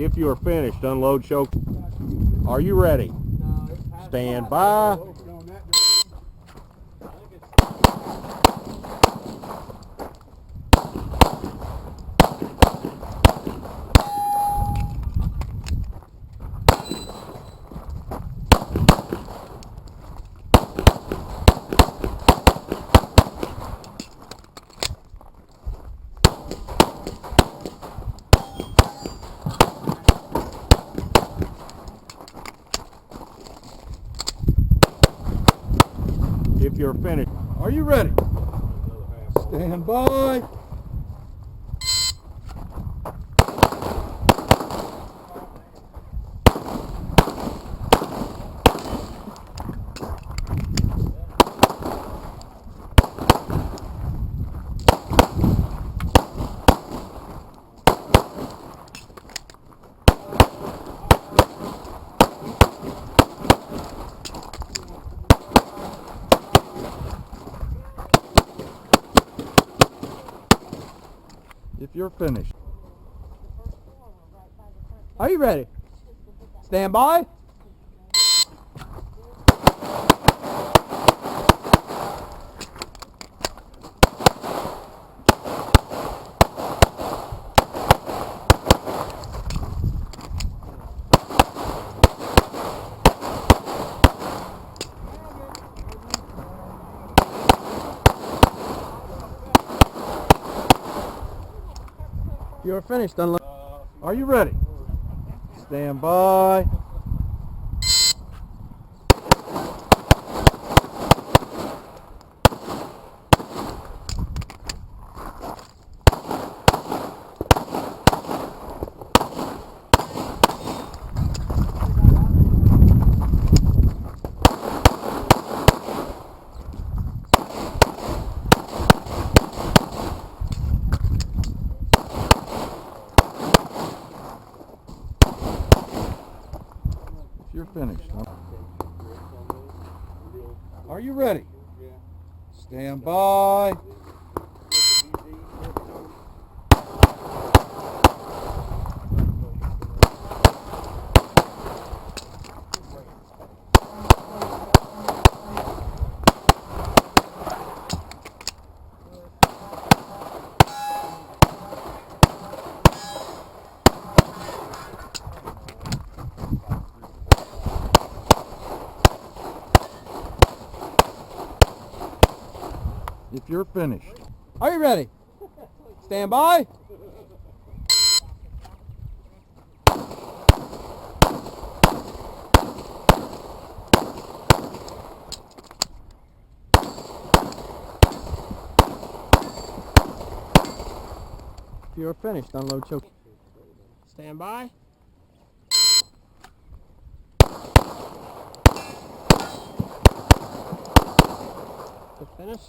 If you are finished, unload choke. Are you ready? Stand by. If you're finished, are you ready? Stand by. If you're finished, are you ready? Stand by. You're finished. Unload. Are you ready? Stand by. You're finished. Are you ready? Stand by. If you're finished, are you ready? Stand by. If you're finished, unload choke. Stand by. To finish.